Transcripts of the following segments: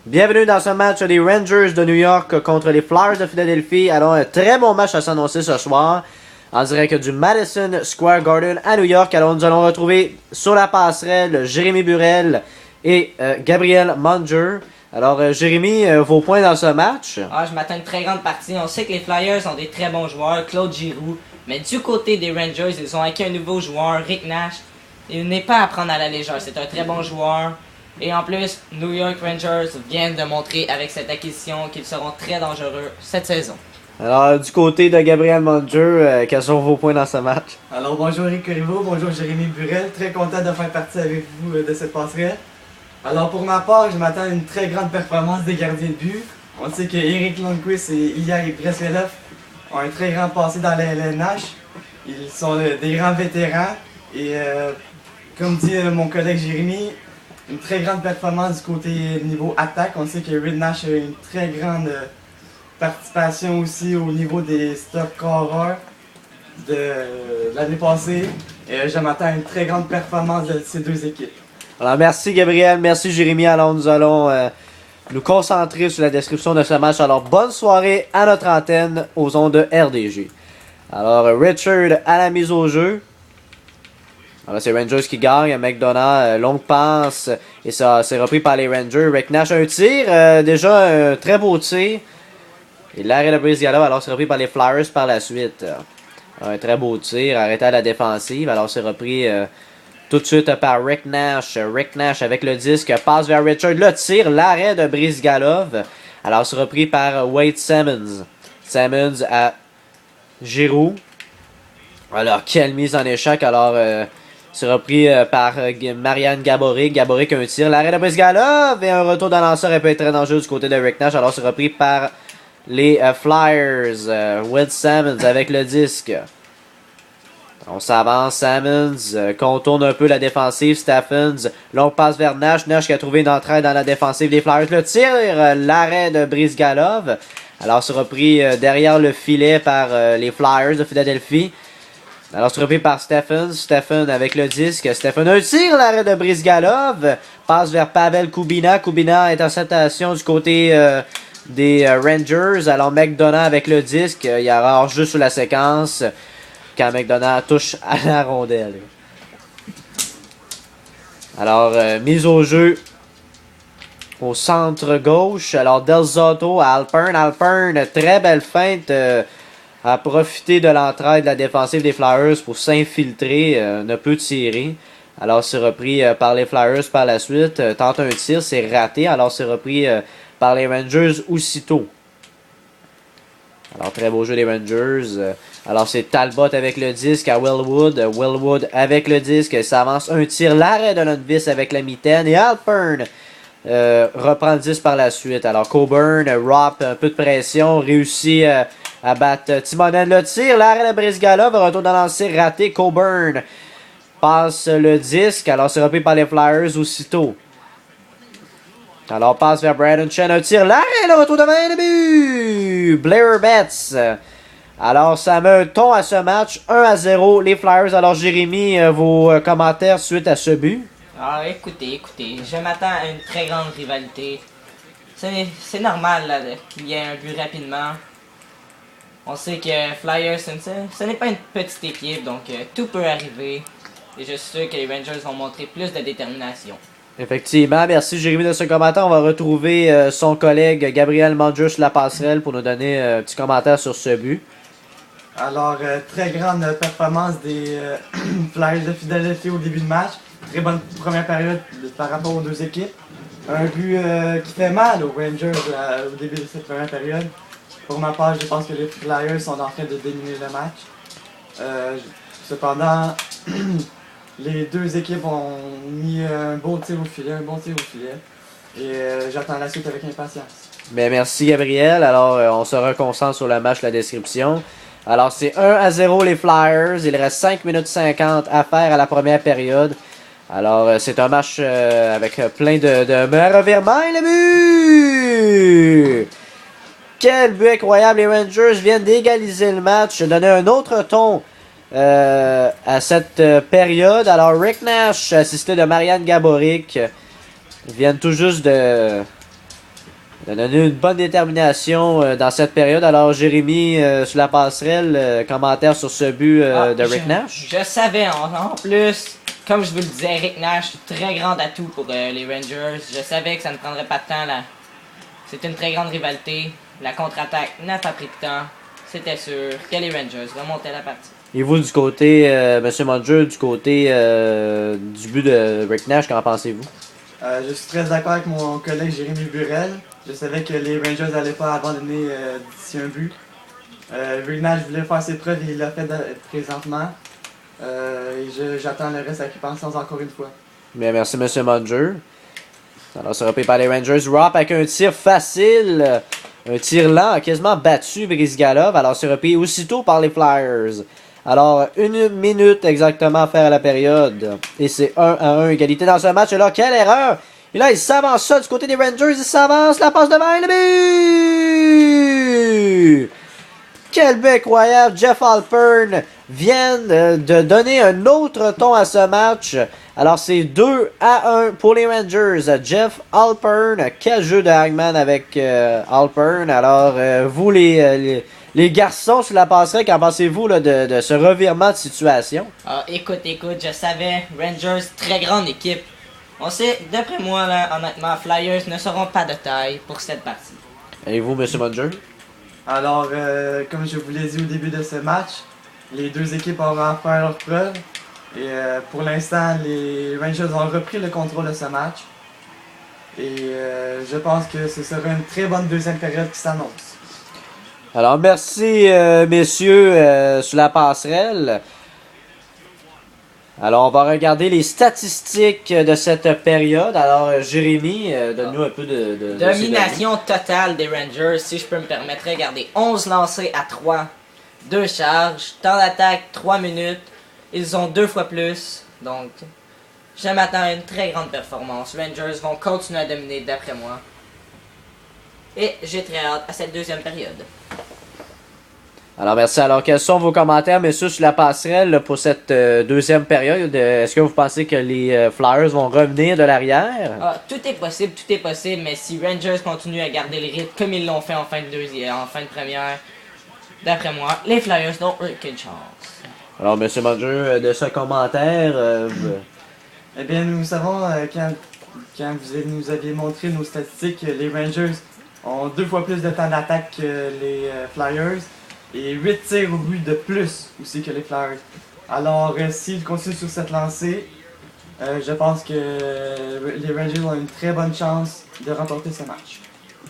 Bienvenue dans ce match des Rangers de New York contre les Flyers de Philadelphie. Alors, un très bon match à s'annoncer ce soir en direct du Madison Square Garden à New York. Alors, nous allons retrouver sur la passerelle Jérémy Burel et Gabriel Munger. Alors, Jérémy, vos points dans ce match? Je m'attends à une très grande partie. On sait que les Flyers ont des très bons joueurs, Claude Giroux. Mais du côté des Rangers, ils ont acquis un nouveau joueur, Rick Nash. Il n'est pas à prendre à la légère. C'est un très bon joueur. Et en plus, New York Rangers viennent de montrer avec cette acquisition qu'ils seront très dangereux cette saison. Alors, du côté de Gabriel Munger, quels sont vos points dans ce match? Alors, bonjour Eric Corriveau, bonjour Jérémy Burel. Très content de faire partie avec vous de cette passerelle. Alors, pour ma part, je m'attends à une très grande performance des gardiens de but. On sait que Eric Lundqvist et Ilya Breslev ont un très grand passé dans la LNH. Ils sont des grands vétérans. Et comme dit mon collègue Jérémy, une très grande performance du côté niveau attaque. On sait que Rick Nash a une très grande participation aussi au niveau des stop scorers de l'année passée. Et je m'attends à une très grande performance de ces deux équipes. Alors, merci Gabriel, merci Jérémy. Alors, nous allons nous concentrer sur la description de ce match. Alors, bonne soirée à notre antenne aux ondes de RDG. Alors, Richard à la mise au jeu. Alors, c'est Rangers qui gagne. McDonough, longue passe. Et ça, c'est repris par les Rangers. Rick Nash, un tir. Déjà, un très beau tir. Et l'arrêt de Brizgalov. Alors, c'est repris par les Flyers par la suite. Un très beau tir. Arrêté à la défensive. Alors, c'est repris tout de suite par Rick Nash. Rick Nash avec le disque. Passe vers Richard. Le tir. L'arrêt de Brizgalov. Alors, c'est repris par Wade Simmons. Simmons à Giroux. Alors, quelle mise en échec. Alors, c'est repris par Marian Gaborik. Gaborik un tir. L'arrêt de Brizgalov et un retour de lanceur peut être très dangereux du côté de Rick Nash. Alors c'est repris par les Flyers. Will Simmons avec le disque. On s'avance. Simmons contourne un peu la défensive. Stephens. Longue passe vers Nash. Nash qui a trouvé une entraide dans la défensive des Flyers. Le tir. L'arrêt de Brizgalov. Alors c'est repris derrière le filet par les Flyers de Philadelphie. Alors, c'est repris par Stephen. Stephen avec le disque. Stephen un tir, l'arrêt de Brizgalov. Passe vers Pavel Kubina. Kubina est en interception du côté des Rangers. Alors, McDonough avec le disque. Il y a hors jeu sur la séquence. Quand McDonough touche à la rondelle. Alors, mise au jeu au centre gauche. Alors, Del Zotto à Alpern. Alpern, très belle feinte. A profité de l'entraide de la défensive des Flyers pour s'infiltrer, ne peut tirer. Alors c'est repris par les Flyers par la suite. Tente un tir, c'est raté. Alors c'est repris par les Rangers aussitôt. Alors très beau jeu des Rangers. Alors c'est Talbot avec le disque à Willwood. Willwood avec le disque. Ça avance un tir. L'arrêt de Lundqvist avec la mitaine. Et Alpern reprend le disque par la suite. Alors Coburn, Ropp, un peu de pression. Réussit à battre Timonen. Le tir, l'arrêt de Brizgalov, retour dans lancer raté. Coburn passe le disque. Alors c'est repris par les Flyers aussitôt. Alors passe vers Brandon Chen. Un tir, l'arrêt, le retour de main de but. Blair Betts. Alors ça met un ton à ce match. 1-0 les Flyers. Alors Jérémy, vos commentaires suite à ce but? Écoutez, je m'attends à une très grande rivalité. C'est normal là, qu'il y ait un but rapidement. On sait que Flyers, ce n'est pas une petite équipe, donc tout peut arriver. Et je suis sûr que les Rangers vont montrer plus de détermination. Effectivement, merci Jérémy de ce commentaire. On va retrouver son collègue Gabriel Munger sur la passerelle pour nous donner un petit commentaire sur ce but. Alors, très grande performance des Flyers de Philadelphie au début de match. Très bonne première période par rapport aux deux équipes. Un but qui fait mal aux Rangers au début de cette première période. Pour ma part, je pense que les Flyers sont en train de dominer le match. Cependant, les deux équipes ont mis un bon tir au filet. Et j'attends la suite avec impatience. Bien, merci Gabriel. Alors, on se reconcentre sur le match, la description. Alors, c'est 1-0 les Flyers. Il reste 5 minutes 50 à faire à la première période. Alors, c'est un match avec plein de revirements et le but! Quel but incroyable! Les Rangers viennent d'égaliser le match, donner un autre ton à cette période. Alors, Rick Nash, assisté de Marian Gaborik, viennent tout juste de Il a donné une bonne détermination dans cette période. Alors, Jérémy, sur la passerelle, commentaire sur ce but de Rick Nash? Je savais, en plus, comme je vous le disais, Rick Nash, très grand atout pour les Rangers. Je savais que ça ne prendrait pas de temps là. C'est une très grande rivalité. La contre-attaque n'a pas pris de temps. C'était sûr que les Rangers remontaient la partie. Et vous, du côté, Monsieur Munger, du côté du but de Rick Nash, qu'en pensez-vous? Je suis très d'accord avec mon collègue Jérémy Burel. Je savais que les Rangers n'allaient pas abandonner d'ici un but. Rick Nash voulait faire ses preuves et il l'a fait présentement. J'attends le reste avec impatience encore une fois. Bien, merci Monsieur Munger. Alors, c'est repris par les Rangers. Ropp avec un tir facile. Un tir lent, quasiment battu Brizgalov. Alors, c'est repris aussitôt par les Flyers. Alors, 1 minute exactement à faire à la période. Et c'est 1-1, égalité dans ce match. Et là, quelle erreur! Et là, il s'avance ça du côté des Rangers. Il s'avance, la passe devant et le but! Quel but incroyable! Jeff Alpern vient de donner un autre ton à ce match. Alors, c'est 2-1 pour les Rangers. Jeff Alpern, quel jeu de Hagman avec Alpern. Alors, vous, les garçons sur la passerelle, qu'en pensez-vous là, de ce revirement de situation? Ah, écoute, je savais, Rangers, très grande équipe. On sait, d'après moi, là, honnêtement, Flyers ne seront pas de taille pour cette partie. Et vous, Monsieur Munger? Alors, comme je vous l'ai dit au début de ce match, les deux équipes auront à faire leur preuve. Et pour l'instant, les Rangers ont repris le contrôle de ce match. Et je pense que ce sera une très bonne deuxième période qui s'annonce. Alors, merci, messieurs, sur la passerelle. Alors, on va regarder les statistiques de cette période. Alors, Jérémy, donne-nous un peu de Domination totale des Rangers, si je peux me permettre. Regardez, 11 lancés à 3, 2 charges, temps d'attaque 3 minutes. Ils ont 2 fois plus. Donc, je m'attends à une très grande performance. Rangers vont continuer à dominer d'après moi. Et j'ai très hâte à cette deuxième période. Alors, merci. Alors, quels sont vos commentaires, messieurs, sur la passerelle là, pour cette deuxième période? Est-ce que vous pensez que les Flyers vont revenir de l'arrière? Ah, tout est possible, mais si Rangers continuent à garder le rythme comme ils l'ont fait en fin de première, d'après moi, les Flyers n'ont aucune chance. Alors, Monsieur Munger, de ce commentaire... Eh bien, nous savons, quand vous nous aviez montré nos statistiques, les Rangers ont 2 fois plus de temps d'attaque que les Flyers. Et 8 tirs au but de plus aussi que les Flyers. Alors, s'ils continuent sur cette lancée, je pense que les Rangers ont une très bonne chance de remporter ce match.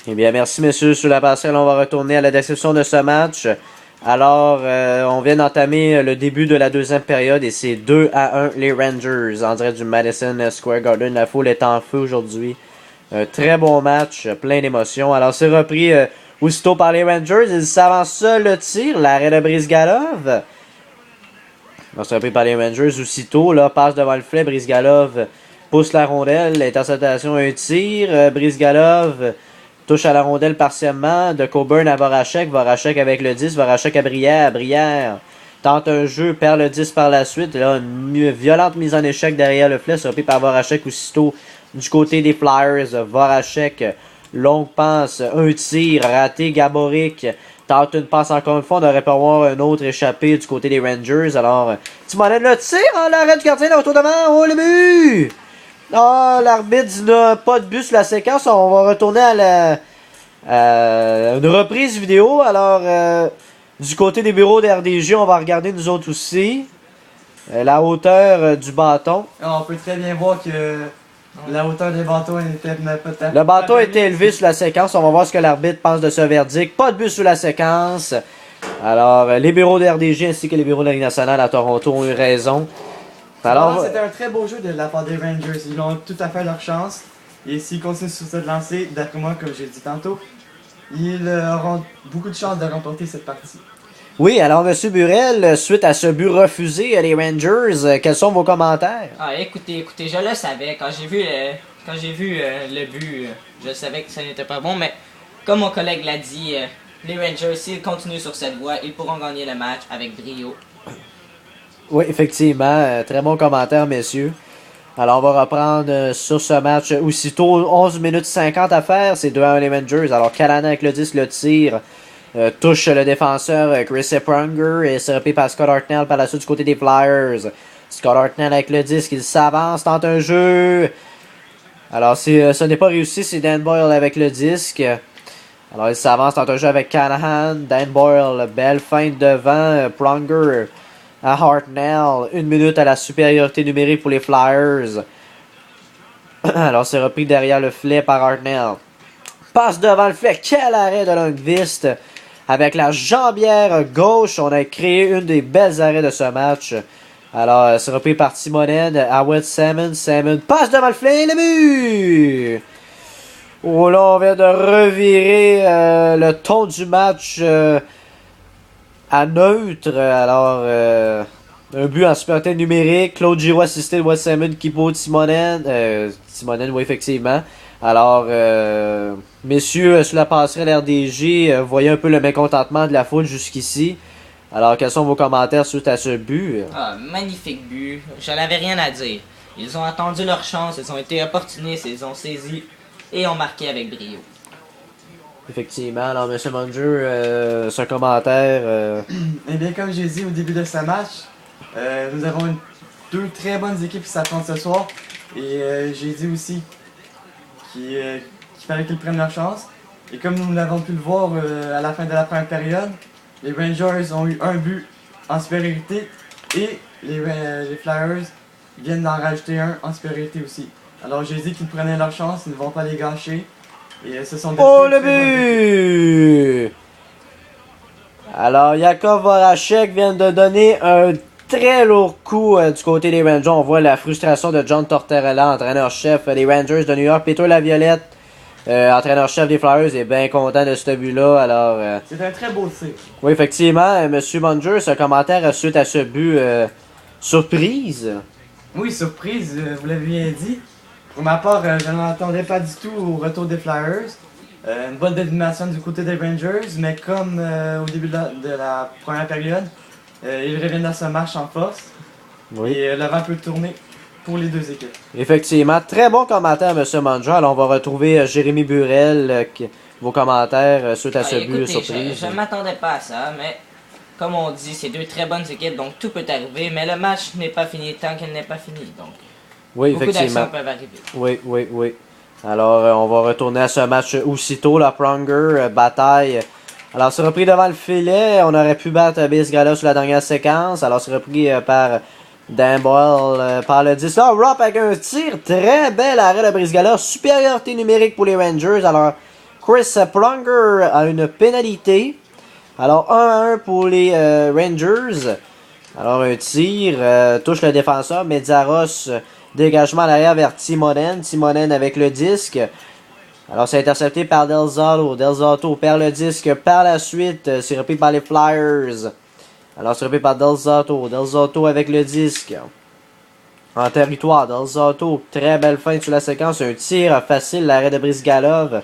Eh bien, merci, messieurs, sur la passerelle. On va retourner à la description de ce match. Alors, on vient d'entamer le début de la deuxième période et c'est 2-1 les Rangers en direct du Madison Square Garden. La foule est en feu aujourd'hui. Un très bon match, plein d'émotions. Alors, c'est repris... aussitôt par les Rangers, ils s'avancent seul le tir, l'arrêt de Brizgalov. On se repris par les Rangers aussitôt, là, passe devant le filet, Brizgalov pousse la rondelle, interceptation, un tir, Brizgalov touche à la rondelle partiellement, de Coburn à Voracek, Voracek avec le 10, Voracek à Brière, Brière tente un jeu, perd le 10 par la suite, là, une violente mise en échec derrière le filet, repris par Voracek aussitôt du côté des Flyers, Voracek. Longue passe, un tir, raté, Gaborik tente une passe encore une fois, on aurait pu avoir un autre échappé du côté des Rangers, alors Timonen le tir, l'arrêt du gardien, là, autour devant, oh le but! Ah, l'arbitre dit n'a pas de but sur la séquence, on va retourner à une reprise vidéo, alors du côté des bureaux de RDG, on va regarder nous autres aussi, la hauteur du bâton. On peut très bien voir que la hauteur des bâtons était peut-être... Le bâton a été élevé sur la séquence. On va voir ce que l'arbitre pense de ce verdict. Pas de but sur la séquence. Alors, les bureaux de RDG ainsi que les bureaux de la Ligue nationale à Toronto ont eu raison. Alors, c'était un très beau jeu de la part des Rangers. Ils ont tout à fait leur chance. Et s'ils continuent sur cette lancée, d'après moi, comme j'ai dit tantôt, ils auront beaucoup de chances de remporter cette partie. oui, alors M. Burel, suite à ce but refusé, les Rangers, quels sont vos commentaires? Ah, écoutez, je le savais. Quand j'ai vu le but, je savais que ça n'était pas bon. Mais comme mon collègue l'a dit, les Rangers, s'ils continuent sur cette voie, ils pourront gagner le match avec brio. Oui, effectivement. Très bon commentaire, messieurs. Alors, on va reprendre sur ce match aussitôt. 11 minutes 50 à faire. C'est 2-1 les Rangers. Alors, Callahan avec le disque, le tir. Touche le défenseur Chris Pronger et se repris par Scott Hartnell par la suite du côté des Flyers. Scott Hartnell avec le disque, il s'avance, tente un jeu. Alors, ce n'est pas réussi, c'est Dan Boyle avec le disque. Alors, il s'avance, tente un jeu avec Callahan. Dan Boyle, belle feinte devant. Pronger à Hartnell. 1 minute à la supériorité numérique pour les Flyers. Alors, c'est repris derrière le filet par Hartnell. Passe devant le filet. Quel arrêt de Lundqvist. Avec la jambière gauche, on a créé une des belles arrêts de ce match. Alors, c'est repris par Timonen. Howard Salmon. Salmon passe devant le filet. Le but! Oh là, on vient de revirer le ton du match à neutre. Alors, un but en supériorité numérique. Claude Giroux assisté de West Salmon qui pour Timonen. Timonen, oui, effectivement. Alors, messieurs, sur la passerelle RDG, voyez un peu le mécontentement de la foule jusqu'ici. Alors, quels sont vos commentaires suite à ce but? Ah, magnifique but. Je n'avais rien à dire. Ils ont attendu leur chance, ils ont été opportunistes, ils ont saisi et ont marqué avec brio. Effectivement. Alors, M. Munger, ce commentaire... Eh bien, comme j'ai dit au début de ce match, nous avons deux très bonnes équipes qui s'affrontent ce soir. Et j'ai dit aussi qu'il fallait qu'ils prennent leur chance. Et comme nous l'avons pu le voir à la fin de la première période, les Rangers ont eu un but en supériorité et les Flyers viennent d'en rajouter un en supériorité aussi. Alors j'ai dit qu'ils prenaient leur chance, ils ne vont pas les gâcher. Et ce sont des Oh, le but! Alors, Yakov Voracek vient de donner un très lourd coup du côté des Rangers. On voit la frustration de John Tortorella, entraîneur-chef des Rangers de New York. Peter Laviolette, entraîneur-chef des Flyers, est bien content de ce but-là. Alors, c'est un très beau tir. oui, effectivement, M. Munger, ce commentaire suite à ce but surprise. Oui, surprise, vous l'avez bien dit. Pour ma part, je n'en attendais pas du tout au retour des Flyers. Une bonne domination du côté des Rangers, mais comme au début de la première période, ils reviennent dans ce match en force. Oui. Et le vent peut tourner pour les deux équipes. Effectivement, très bon commentaire, M. Munger. Alors, on va retrouver Jérémy Burel, vos commentaires suite à ce but Écoutez, surprise. je ne m'attendais pas à ça, mais comme on dit, c'est deux très bonnes équipes, donc tout peut arriver, mais le match n'est pas fini tant qu'elle n'est pas finie, donc Oui, beaucoup effectivement. d'actions peuvent arriver. Oui. Alors, on va retourner à ce match aussitôt. La Pronger, bataille. Alors, c'est repris devant le filet. On aurait pu battre Brizgalov sur la dernière séquence. Alors, c'est repris par Dan Boyle par le 10. Là, Rupp avec un tir. Très bel arrêt de Brizgalov. Supériorité numérique pour les Rangers. Alors, Chris Pronger a une pénalité. Alors, 1-1 pour les Rangers. Alors, un tir. Touche le défenseur. Medzaros. Dégagement à l'arrière vers Timonen. Timonen avec le disque. Alors, c'est intercepté par Delzato. Delzato perd le disque par la suite. C'est repris par les Flyers. Alors, c'est repris par Delzato. Delzato avec le disque. En territoire, Delzato. Très belle fin sur la séquence. Un tir facile. L'arrêt de Brizgalov.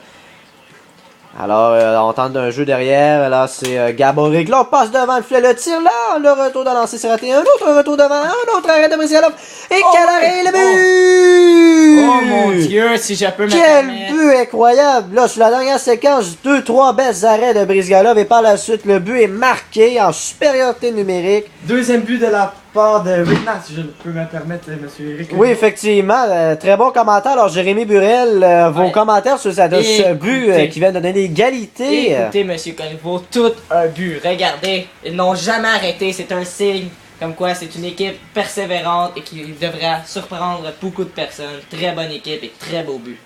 Alors, on tente d'un jeu derrière. Là, c'est Gaborik. Là, on passe devant le filet. Le tir là. Le retour de lancer, c'est raté. Un autre retour devant. Un autre arrêt de Brizgalov. Et quel arrêt, le but! Oh mon Dieu, si je peux me Quel permettre. but incroyable! Là, sur la dernière séquence, 2-3 belles arrêts de Brizgalov. Et par la suite, le but est marqué en supériorité numérique. Deuxième but de la part de Rick Nash, si je peux me permettre, monsieur Eric. Oui, effectivement. Très bon commentaire. Alors, Jérémy Burel, vos Ouais. commentaires sur ce but Écoutez. qui vient de donner l'égalité. Écoutez, monsieur Coniveau, tout un but. Regardez, ils n'ont jamais arrêté. C'est un signe comme quoi c'est une équipe persévérante et qui devra surprendre beaucoup de personnes. Très bonne équipe et très beau but.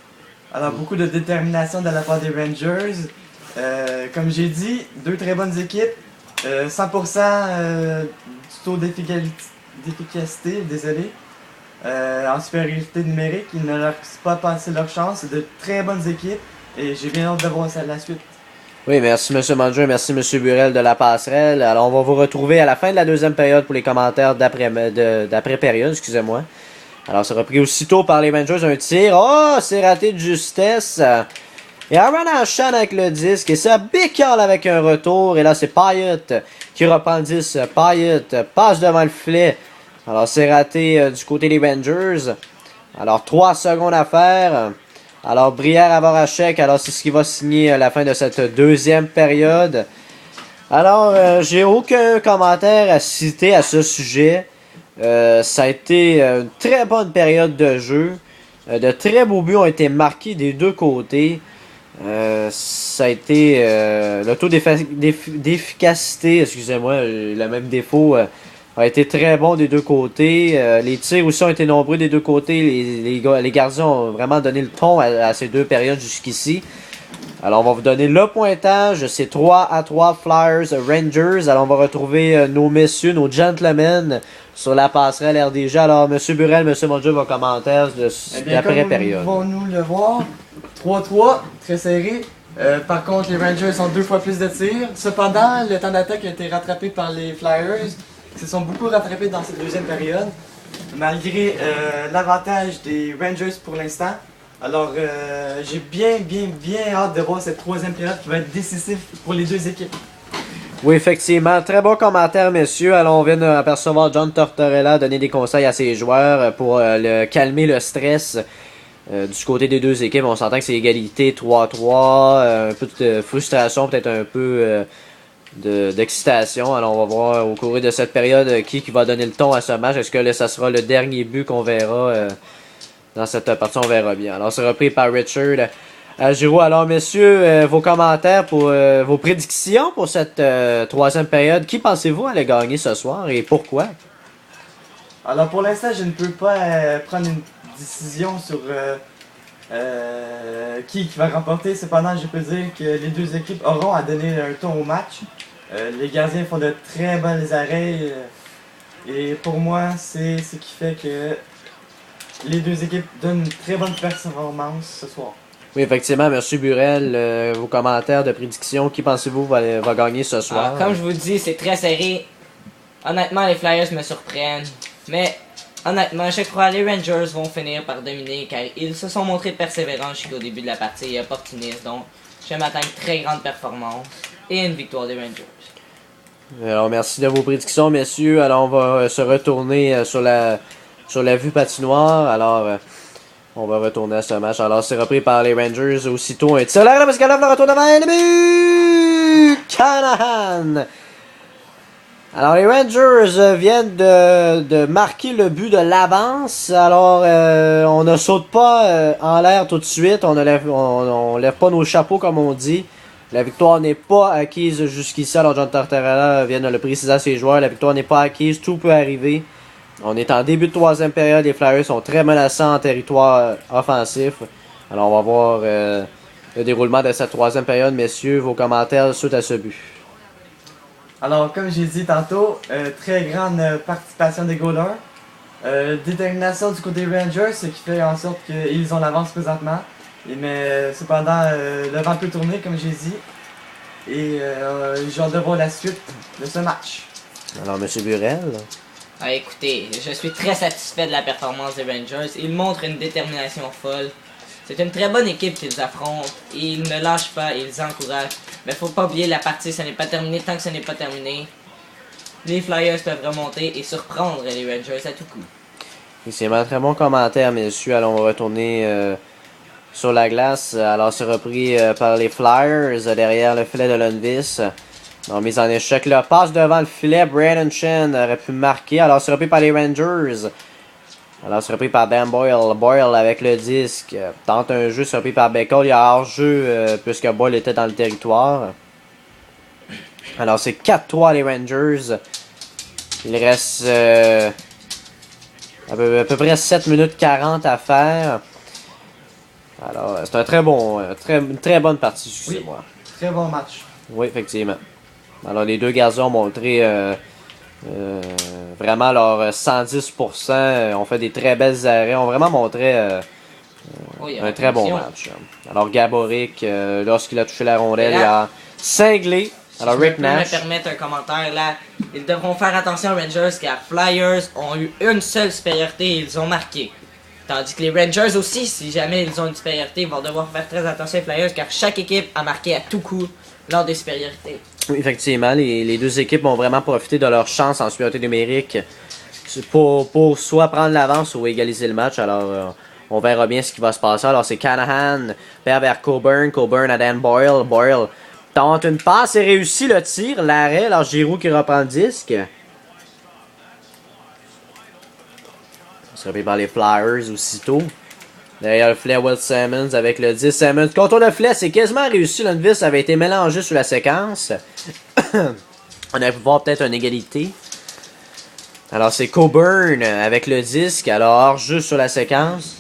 Alors, beaucoup de détermination de la part des Rangers. Comme j'ai dit, deux très bonnes équipes. 100% du taux d'efficacité, désolé. En supériorité numérique, ils ne leur laissent pas passer leur chance. C'est de très bonnes équipes et j'ai bien hâte de voir ça à la suite. Oui, merci M. Munger, merci M. Burel de la passerelle. Alors, on va vous retrouver à la fin de la deuxième période pour les commentaires d'après-période, excusez-moi. Alors, c'est repris aussitôt par les Rangers, un tir. Oh, c'est raté de justesse. Et Aaron Ashan avec le disque. Et ça Bickel avec un retour. Et là, c'est Pyatt qui reprend le disque. Pyatt passe devant le filet. Alors, c'est raté du côté des Rangers. Alors 3 secondes à faire. Alors Brière à Voracek, alors c'est ce qui va signer à la fin de cette deuxième période. Alors j'ai aucun commentaire à citer à ce sujet. Ça a été une très bonne période de jeu. De très beaux buts ont été marqués des deux côtés. Ça a été le taux d'efficacité, excusez-moi, le même défaut a été très bon des deux côtés. Les tirs aussi ont été nombreux des deux côtés. Les gardiens ont vraiment donné le ton à ces deux périodes jusqu'ici. Alors on va vous donner le pointage. C'est 3-3 Flyers Rangers. Alors on va retrouver nos messieurs, nos gentlemen sur la passerelle RDG. Alors monsieur Burel, monsieur Mondieu, vos commentaires de l'après-période. Nous le voir. 3-3, très serré. Par contre, les Rangers ont 2 fois plus de tirs. Cependant, le temps d'attaque a été rattrapé par les Flyers, qui se sont beaucoup rattrapés dans cette deuxième période, malgré l'avantage des Rangers pour l'instant. Alors, j'ai bien hâte de voir cette troisième période qui va être décisive pour les deux équipes. Oui, effectivement. Très bon commentaire, messieurs. Alors, on vient d'apercevoir John Tortorella donner des conseils à ses joueurs pour calmer le stress. Du côté des deux équipes, on s'entend que c'est égalité 3-3, un peu de frustration, peut-être un peu d'excitation. Alors on va voir au cours de cette période qui va donner le ton à ce match. Est-ce que ça sera le dernier but qu'on verra dans cette partie? On verra bien. Alors c'est repris par Richard Giroux. Alors messieurs, vos commentaires pour vos prédictions pour cette troisième période. Qui pensez-vous aller gagner ce soir et pourquoi? Alors pour l'instant, je ne peux pas prendre une décision sur qui va remporter. Cependant, je peux dire que les deux équipes auront à donner un ton au match. Les gardiens font de très bons arrêts et pour moi, c'est ce qui fait que les deux équipes donnent une très bonne performance ce soir. Oui, effectivement, M. Burel, vos commentaires de prédiction, qui pensez-vous va gagner ce soir? Comme je vous le dis, c'est très serré. Honnêtement, les Flyers me surprennent. Mais honnêtement, je crois que les Rangers vont finir par dominer car ils se sont montrés persévérants jusqu'au début de la partie et opportunistes. Donc, je m'attends à une très grande performance et une victoire des Rangers. Alors, merci de vos prédictions, messieurs. Alors, on va se retourner sur la vue patinoire. Alors, on va retourner à ce match. Alors, c'est repris par les Rangers. Aussitôt, un tir là parce qu'elle le retour devant le but! Canahan! Alors, les Rangers viennent de marquer le but de l'avance. Alors, on ne saute pas en l'air tout de suite. On lève pas nos chapeaux, comme on dit. La victoire n'est pas acquise jusqu'ici. Alors, John Tortorella vient de le préciser à ses joueurs. La victoire n'est pas acquise. Tout peut arriver. On est en début de troisième période. Les Flyers sont très menaçants en territoire offensif. Alors, on va voir le déroulement de cette troisième période. Messieurs, vos commentaires suite à ce but. Alors, comme j'ai dit tantôt, très grande participation des goalers. Détermination du côté des Rangers, ce qui fait en sorte qu'ils ont l'avance présentement. Mais cependant, le vent peut tourner, comme j'ai dit. Et j'ai hâte de voir la suite de ce match. Alors, M. Burel? Écoutez, je suis très satisfait de la performance des Rangers. Ils montrent une détermination folle. C'est une très bonne équipe qu'ils affrontent. Ils ne lâchent pas, ils encouragent. Mais faut pas oublier, la partie, ce n'est pas terminé tant que ce n'est pas terminé. Les Flyers peuvent remonter et surprendre les Rangers à tout coup. C'est un très bon commentaire, messieurs. Alors, on va retourner sur la glace. Alors, c'est repris par les Flyers derrière le filet de Lundqvist. En mise en échec, le passe devant le filet. Brandon Chen aurait pu marquer. Alors, c'est repris par les Rangers. Alors, c'est repris par Dan Boyle. Boyle avec le disque. Tente un jeu, c'est repris par Beckel. Il y a hors-jeu puisque Boyle était dans le territoire. Alors, c'est 4-3 les Rangers. Il reste à peu près 7 minutes 40 à faire. Alors, c'est un très bon, une très bonne partie, excusez-moi. Oui, très bon match. Oui, effectivement. Alors, les deux garçons ont montré vraiment leur 110%. Ont fait des très belles arrêts. Ont vraiment montré un très bon match. Alors, Gaborik, lorsqu'il a touché la rondelle, il a cinglé. Alors, Rick Nash. Je peux me permettre un commentaire là. Ils devront faire attention aux Rangers car Flyers ont eu une seule supériorité et ils ont marqué. Tandis que les Rangers aussi, si jamais ils ont une supériorité, vont devoir faire très attention aux Flyers car chaque équipe a marqué à tout coup lors des supériorités. Oui, effectivement, les deux équipes ont vraiment profité de leur chance en supériorité numérique pour soit prendre l'avance ou égaliser le match. Alors, On verra bien ce qui va se passer. Alors c'est Canahan vers Coburn. Coburn à Dan Boyle. Boyle tente une passe et réussit le tir. L'arrêt. Alors Giroux qui reprend le disque. On se repris par les Flyers aussitôt. Derrière le filet, Will Simmons avec le 10 Simmons. Contour le filet, c'est quasiment réussi. Lundqvist avait été mélangé sur la séquence. On a pu voir peut-être une égalité. Alors c'est Coburn avec le disque. Alors juste sur la séquence.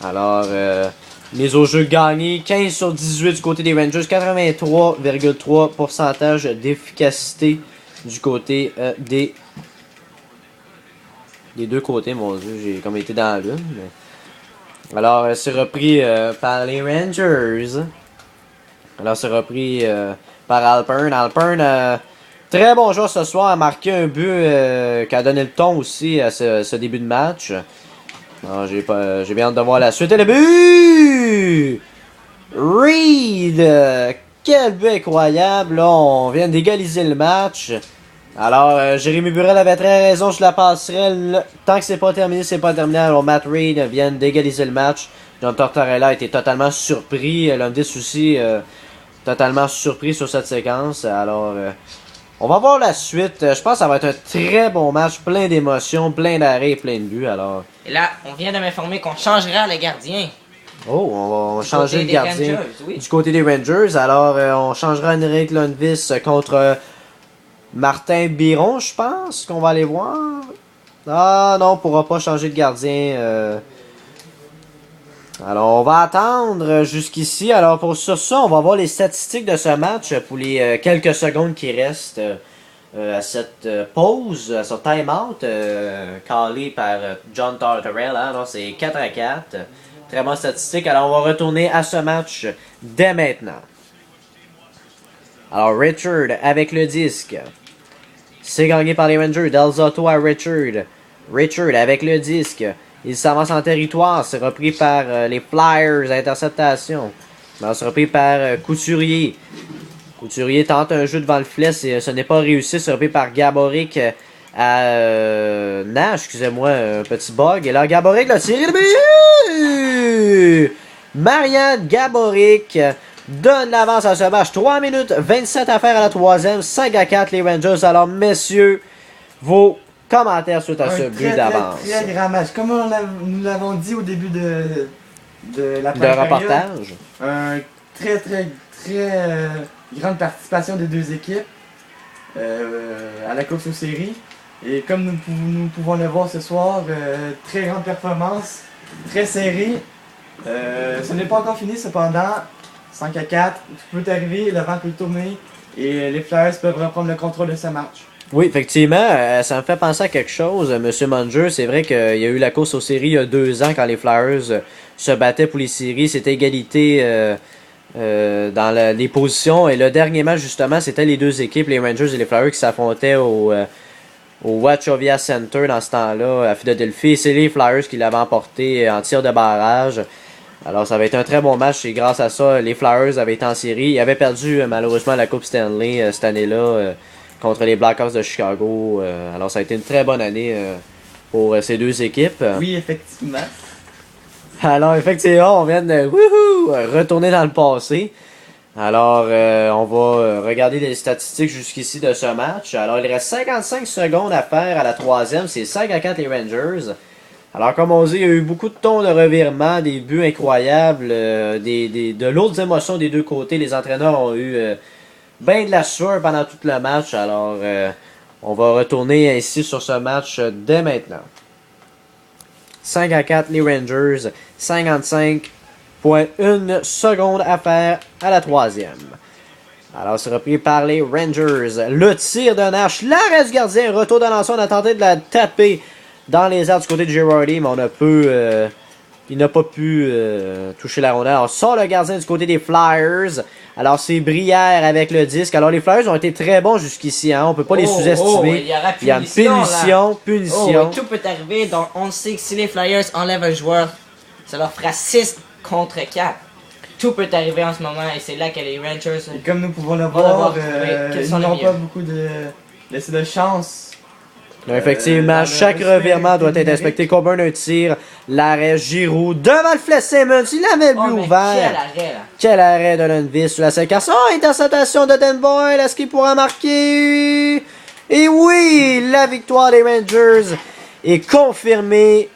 Alors mise au jeu gagnée. 15 sur 18 du côté des Rangers. 83,3% d'efficacité du côté des deux côtés, mon Dieu, j'ai comme été dans la lune. Mais... Alors, c'est repris par les Rangers. Alors, c'est repris par Alpern. Alpern, très bon joueur ce soir, a marqué un but qui a donné le ton aussi à ce début de match. Alors, j'ai bien hâte de voir la suite. Et le but! Reed! Quel but incroyable! Là, on vient d'égaliser le match. Alors, Jérémy Burel avait très raison sur la passerelle. Tant que c'est pas terminé, c'est pas terminé. Alors, Matt Reed vient d'égaliser le match. John Tortorella a été totalement surpris. Lundqvist aussi, totalement surpris sur cette séquence. Alors, on va voir la suite. Je pense que ça va être un très bon match, plein d'émotions, plein d'arrêts et plein de buts. Alors... Et là, on vient de m'informer qu'on changera le gardien. Oh, on va changer le gardien Rangers, oui. du côté des Rangers. Alors, on changera Henrik Lundqvist contre... Martin Biron, je pense qu'on va aller voir. Ah non, on pourra pas changer de gardien. Alors, on va attendre jusqu'ici. Alors, sur ça, on va voir les statistiques de ce match pour les quelques secondes qui restent à cette pause, à ce time-out callé par John Tortorella. Alors, c'est 4-4. Très bonne statistique. Alors, on va retourner à ce match dès maintenant. Alors, Richard avec le disque. C'est gagné par les Rangers. Del Zotto à Richard. Richard avec le disque. Il s'avance en territoire. C'est repris par les Flyers. Interceptation. C'est repris par Couturier. Couturier tente un jeu devant le filet. Ce n'est pas réussi. C'est repris par Gaborik à Nash. Excusez-moi, un petit bug. Et là, Gaborik l'a tiré le but! Marianne Gaborik donne l'avance à ce match. 3 minutes 27 à faire à la troisième. 5-4 les Rangers. Alors, messieurs, vos commentaires suite à ce but d'avance. Très grand match. Comme nous l'avons dit au début de la première reportage. Un très grande participation des deux équipes à la course aux séries. Et comme nous pouvons le voir ce soir, très grande performance, très serré. Ce n'est pas encore fini cependant. 5-4, tout peut arriver, le vent peut tourner et les Flyers peuvent reprendre le contrôle de ce match. Oui, effectivement, ça me fait penser à quelque chose, Monsieur Munger. C'est vrai qu'il y a eu la course aux séries il y a 2 ans quand les Flyers se battaient pour les séries. C'était égalité dans les positions. Et le dernier match, justement, c'était les deux équipes, les Rangers et les Flyers, qui s'affrontaient au Wachovia Center dans ce temps-là, à Philadelphie. C'est les Flyers qui l'avaient emporté en tir de barrage. Alors, ça avait été un très bon match et grâce à ça, les Flyers avaient été en série. Ils avaient perdu malheureusement la Coupe Stanley cette année-là contre les Blackhawks de Chicago. Alors, ça a été une très bonne année pour ces deux équipes. Oui, effectivement. Alors, effectivement, on vient de retourner dans le passé. Alors, on va regarder les statistiques jusqu'ici de ce match. Alors, il reste 55 secondes à faire à la troisième. C'est 5-4 les Rangers. Alors, comme on dit, il y a eu beaucoup de tons de revirement, des buts incroyables, de l'autre émotions des deux côtés. Les entraîneurs ont eu bien de la sueur pendant tout le match. Alors, on va retourner ainsi sur ce match dès maintenant. 5-4 les Rangers, 55,1 secondes à faire à la troisième. Alors, c'est repris par les Rangers. Le tir de Nash, l'arrêt du gardien, retour de lancer, on a tenté de la taper dans les airs du côté de Girardi, mais il n'a pas pu toucher la rondelle. On sort le gardien du côté des Flyers. Alors, c'est Brière avec le disque. Alors, les Flyers ont été très bons jusqu'ici. Hein? On peut pas les sous-estimer. Il y a une punition. Punition. Tout peut arriver. Donc, on sait que si les Flyers enlèvent un joueur, ça leur fera 6 contre 4. Tout peut arriver en ce moment et c'est là que les Rangers... Et comme nous pouvons le voir, ils ils n'ont pas beaucoup de chance Effectivement, dans le chaque respect revirement doit être numérique. inspecté. Coburn un tir, l'arrêt Giroud devant le filet Simmons, il avait le Oh, but mais ouvert. quel arrêt, là. Quel arrêt de Lundqvist sur la séquence. Oh, interceptation de Den Boyle. Est-ce qu'il pourra marquer? Et oui, la victoire des Rangers est confirmée.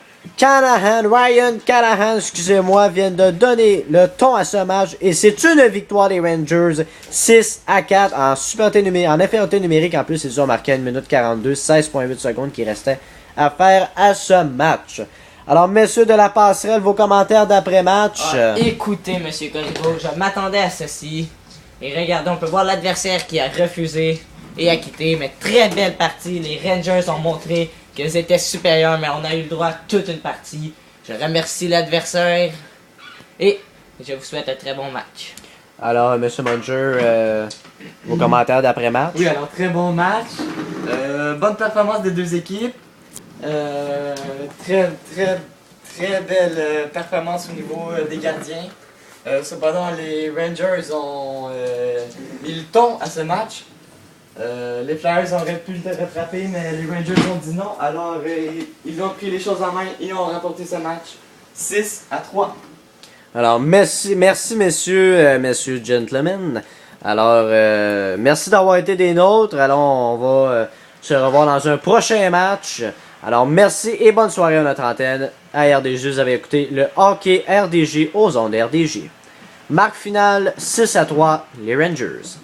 Ryan Callahan, excusez-moi, vient de donner le ton à ce match. Et c'est une victoire des Rangers. 6-4 en infériorité numérique. En plus, ils ont marqué 1 minute 42, 16,8 secondes qui restait à faire à ce match. Alors, messieurs de la passerelle, vos commentaires d'après-match. Écoutez, monsieur Corriveau, je m'attendais à ceci. Et regardez, on peut voir l'adversaire qui a refusé et a quitté. Mais très belle partie. Les Rangers ont montré qu'ils étaient supérieurs, mais on a eu le droit à toute une partie. Je remercie l'adversaire. Et je vous souhaite un très bon match. Alors, monsieur Munger, vos commentaires d'après-match. Oui, alors très bon match. Bonne performance des deux équipes. Très belle performance au niveau des gardiens. Cependant, les Rangers ont mis le ton à ce match. Les Flyers auraient pu le rattraper, mais les Rangers ont dit non. Alors, ils ont pris les choses en main et ont remporté ce match 6-3. Alors, merci messieurs gentlemen. Alors, merci d'avoir été des nôtres. Alors, on va se revoir dans un prochain match. Alors, merci et bonne soirée à notre antenne. À RDG, vous avez écouté le hockey RDG aux ondes RDG. Marque finale 6-3, les Rangers.